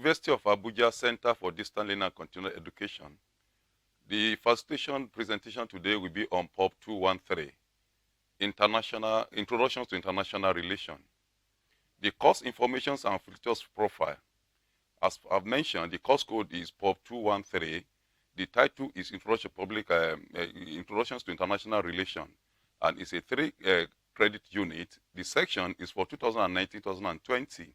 University of Abuja Center for Distance Learning and Continuing Education. The facilitation presentation today will be on POP 213, Introductions to International Relations. The course information and features profile. As I've mentioned, the course code is POP 213. The title is Introductions to International Relations, and it's a 3-credit unit. The section is for 2019-2020.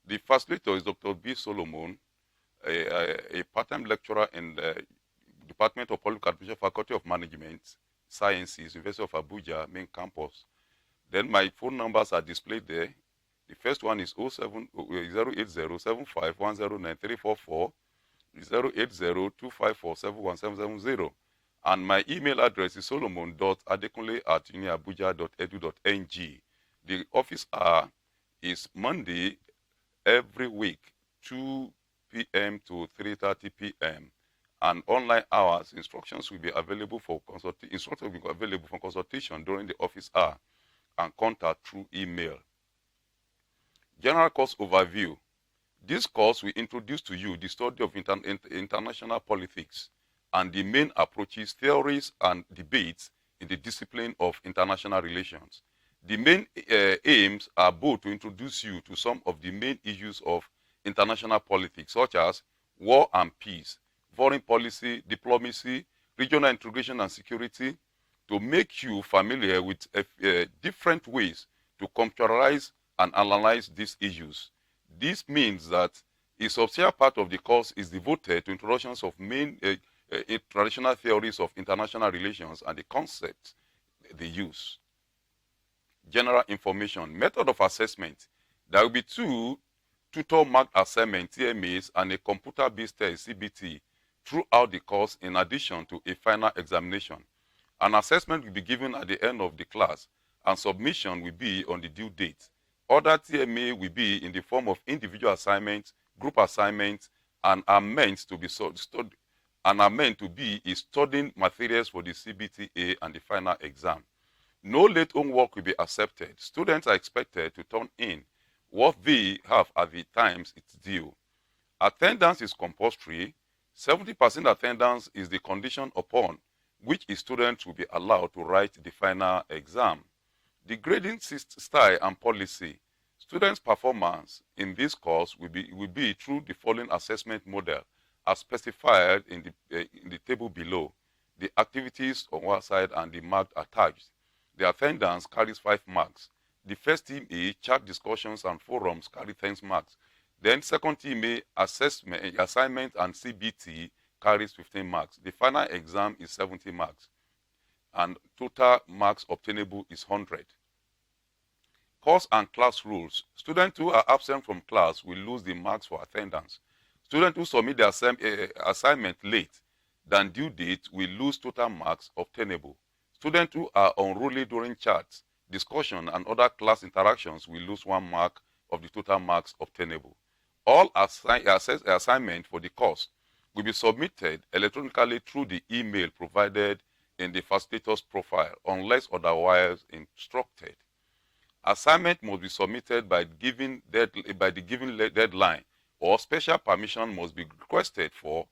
The facilitator is Dr. B. Solomon, a part-time lecturer in the Department of Public Administration, Faculty of Management Sciences, University of Abuja, main campus. Then my phone numbers are displayed there. The first one is 08075109344, 08025471770, and my email address is solomon.adekunle@uniabuja.edu.ng. The office hour is Monday every week, 2 p.m. to 3:30 p.m. And online hours, instructions will be available for consultation during the office hour and contact through email. General course overview. This course will introduce to you the study of international politics and the main approaches, theories, and debates in the discipline of international relations. The main aims are both to introduce you to some of the main issues of international politics, such as war and peace, foreign policy, diplomacy, regional integration and security, to make you familiar with different ways to conceptualize and analyze these issues. This means that a substantial part of the course is devoted to introductions of main traditional theories of international relations and the concepts they use. General information. Method of assessment. There will be 2 tutor-marked assignments, TMAs, and a computer-based test, CBT, throughout the course in addition to a final examination. An assessment will be given at the end of the class, and submission will be on the due date. Other TMA will be in the form of individual assignments, group assignments, and are meant to be studying materials for the CBTA and the final exam. No late homework will be accepted. Students are expected to turn in what they have at the times it's due. Attendance is compulsory. 70% attendance is the condition upon which a student will be allowed to write the final exam. The grading style and policy. Students' performance in this course will be through the following assessment model as specified in the table below. The activities on one side and the mark attached. The attendance carries 5 marks. The first team A, chat discussions and forums, carry 10 marks. Then second team A, assignment and CBT carries 15 marks. The final exam is 70 marks. And total marks obtainable is 100. Course and class rules. Students who are absent from class will lose the marks for attendance. Students who submit their assignment late than due date will lose total marks obtainable. Students who are unruly during chats, discussion, and other class interactions will lose 1 mark of the total marks obtainable. All assignments for the course will be submitted electronically through the email provided in the facilitator's profile unless otherwise instructed. Assignment must be submitted by the given deadline, or special permission must be requested from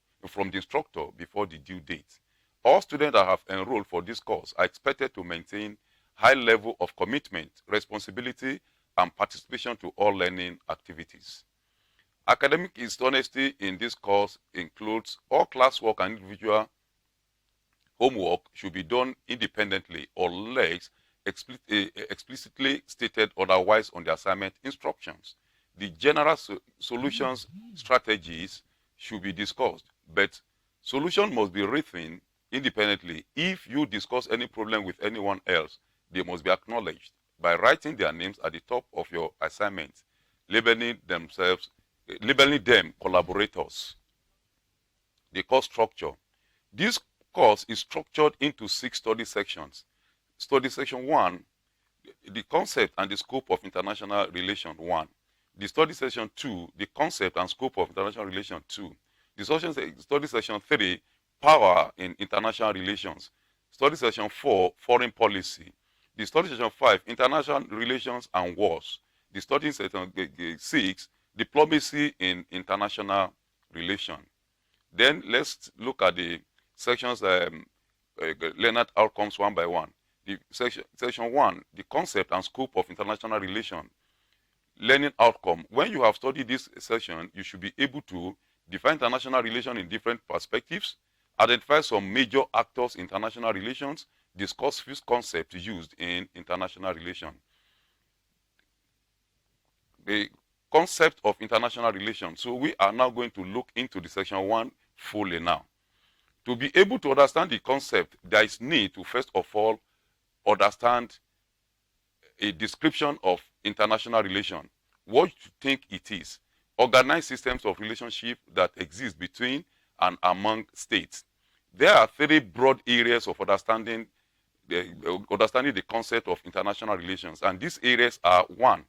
the instructor before the due date. All students that have enrolled for this course are expected to maintain high level of commitment, responsibility, and participation to all learning activities. Academic honesty in this course includes all classwork and individual homework should be done independently unless explicitly stated otherwise on the assignment instructions. The general solutions strategies should be discussed, but solution must be written independently. If you discuss any problem with anyone else, they must be acknowledged by writing their names at the top of your assignment, labeling them collaborators. The course structure. This course is structured into 6 study sections. Study section 1, the concept and the scope of international relations 1. The study section 2, the concept and scope of international relations 2. The study section 3, power in international relations. Study section 4, foreign policy. The study section 5, international relations and wars. The study section 6, diplomacy in international relation. Then let's look at the sections, learned outcomes one by one. The section 1, the concept and scope of international relation. Learning outcome. When you have studied this section, you should be able to define international relation in different perspectives, identify some major actors in international relations, discuss few concepts used in international relation. The concept of international relations. So we are now going to look into the section 1 fully now. To be able to understand the concept, there is need to first of all understand a description of international relation. What you think it is. Organized systems of relationship that exist between and among states. There are 3 broad areas of understanding the concept of international relations, and these areas are: 1,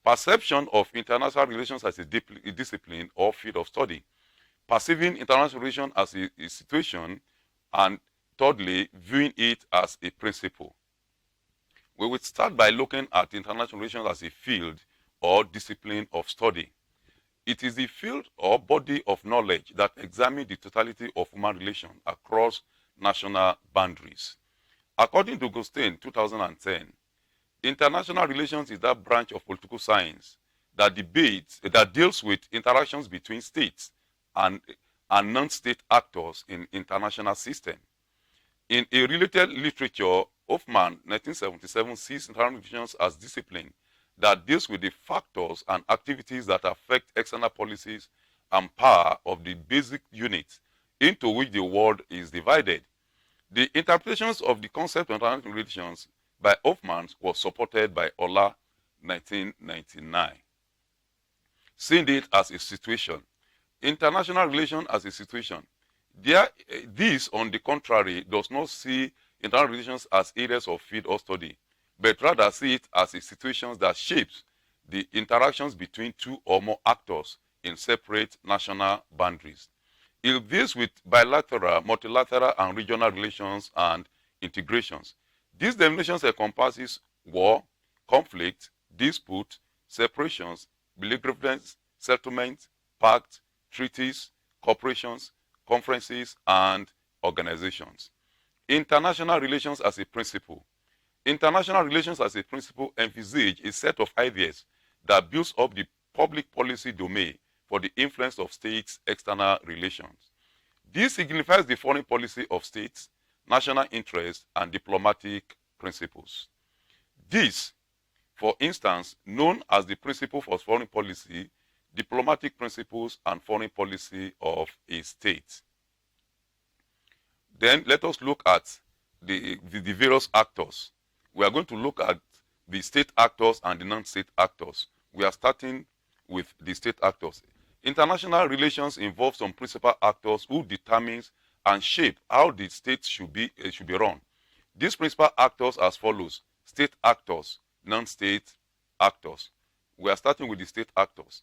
perception of international relations as a discipline or field of study, perceiving international relations as a situation, and thirdly, viewing it as a principle. We will start by looking at international relations as a field or discipline of study. It is the field or body of knowledge that examines the totality of human relations across national boundaries. According to Gostin, 2010, international relations is that branch of political science that deals with interactions between states and non-state actors in international system. In a related literature, Hoffman, 1977, sees international relations as discipline that deals with the factors and activities that affect external policies and power of the basic units into which the world is divided. The interpretations of the concept of international relations by Hoffman was supported by Ola, 1999. Seeing it as a situation. International relations as a situation. This, on the contrary, does not see international relations as areas of field or study, but rather see it as a situation that shapes the interactions between 2 or more actors in separate national boundaries. It deals with bilateral, multilateral, and regional relations and integrations. These definitions encompasses war, conflict, dispute, separations, belligerence, settlements, pacts, treaties, corporations, conferences, and organizations. International relations as a principle. International relations as a principle envisage a set of ideas that builds up the public policy domain for the influence of states' external relations. This signifies the foreign policy of states, national interests, and diplomatic principles. This, for instance, known as the principle for foreign policy, diplomatic principles, and foreign policy of a state. Then let us look at the various actors. We are going to look at the state actors and the non-state actors. We are starting with the state actors. International relations involve some principal actors who determines and shape how the state should be run. These principal actors as follows: state actors, non-state actors. We are starting with the state actors.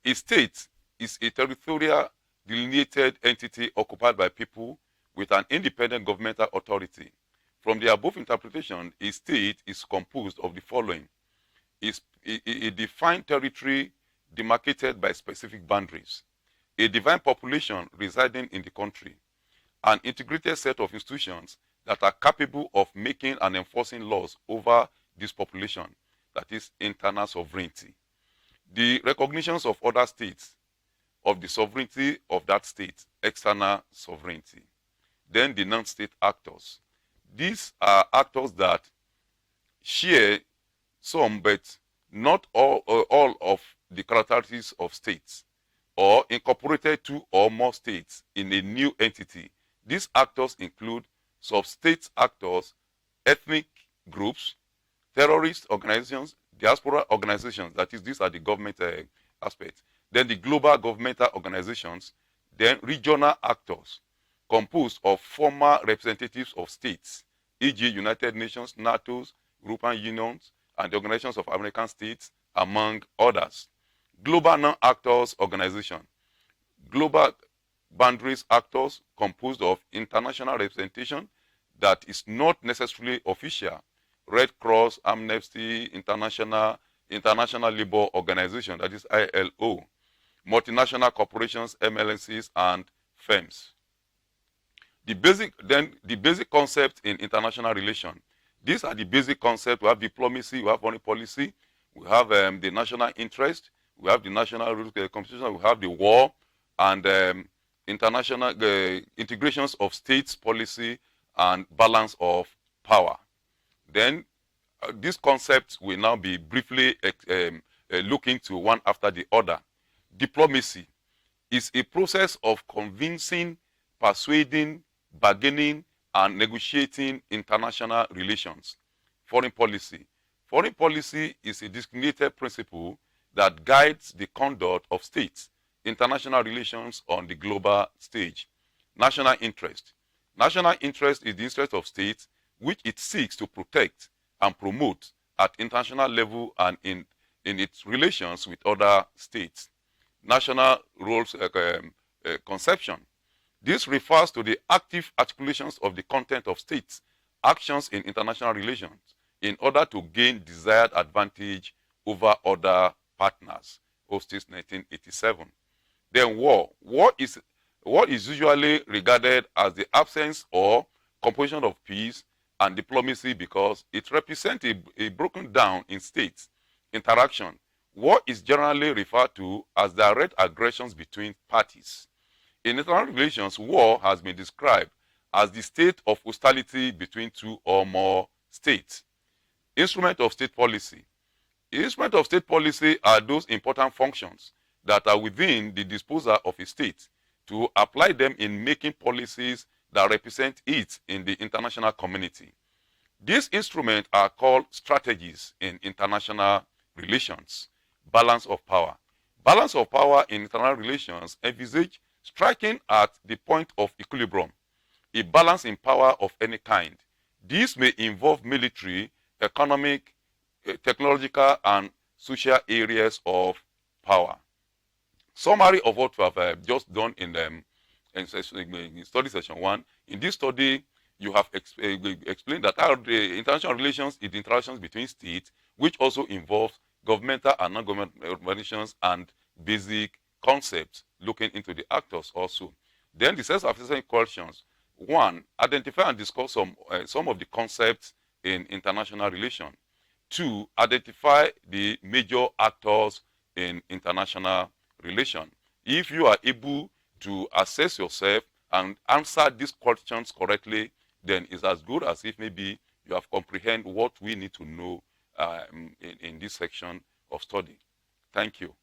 A state is a territorial delineated entity occupied by people with an independent governmental authority. From the above interpretation, a state is composed of the following: a defined territory demarcated by specific boundaries, a defined population residing in the country, an integrated set of institutions that are capable of making and enforcing laws over this population, that is internal sovereignty, the recognitions of other states of the sovereignty of that state, external sovereignty. Then the non-state actors. These are actors that share some but not all of the characteristics of states, or incorporated 2 or more states in a new entity. These actors include sub-state actors, ethnic groups, terrorist organizations, diaspora organizations, that is, these are the government aspects, then the global governmental organizations, then regional actors, composed of former representatives of states, e.g. United Nations, NATO, European Unions, and the Organizations of American States, among others. Global non-actors organization. Global boundaries actors composed of international representation that is not necessarily official. Red Cross, Amnesty International, International Labour Organization, that is ILO, multinational corporations, MNCs, and firms. The basic concept in international relation. These are the basic concepts. We have diplomacy, we have foreign policy, we have the national interest, we have the national rules, constitution, we have the war, and international integrations of states policy and balance of power. Then these concepts will now be briefly looking to one after the other. Diplomacy is a process of convincing, persuading, bargaining, and negotiating international relations. Foreign policy. Foreign policy is a designated principle that guides the conduct of states, international relations on the global stage. National interest. National interest is the interest of states which it seeks to protect and promote at international level and in its relations with other states. National roles conception. This refers to the active articulations of the content of states' actions in international relations in order to gain desired advantage over other partners. Hostis 1987. Then war. War is usually regarded as the absence or composition of peace and diplomacy because it represents a broken down in states interaction. War is generally referred to as direct aggressions between parties. In international relations, war has been described as the state of hostility between two or more states. Instrument of state policy. Instruments of state policy are those important functions that are within the disposal of a state to apply them in making policies that represent it in the international community. These instruments are called strategies in international relations. Balance of power. Balance of power in international relations envisage striking at the point of equilibrium, a balance in power of any kind. This may involve military, economic, technological, and social areas of power. Summary of what we have just done in study session 1. In this study, you have explained that the international relations is the interactions between states, which also involves governmental and non-governmental relations and basic concepts looking into the actors also. Then the self-assessment questions. 1. Identify and discuss some of the concepts in international relation. 2. Identify the major actors in international relation. If you are able to assess yourself and answer these questions correctly, then it's as good as if maybe you have comprehended what we need to know in this section of study. Thank you.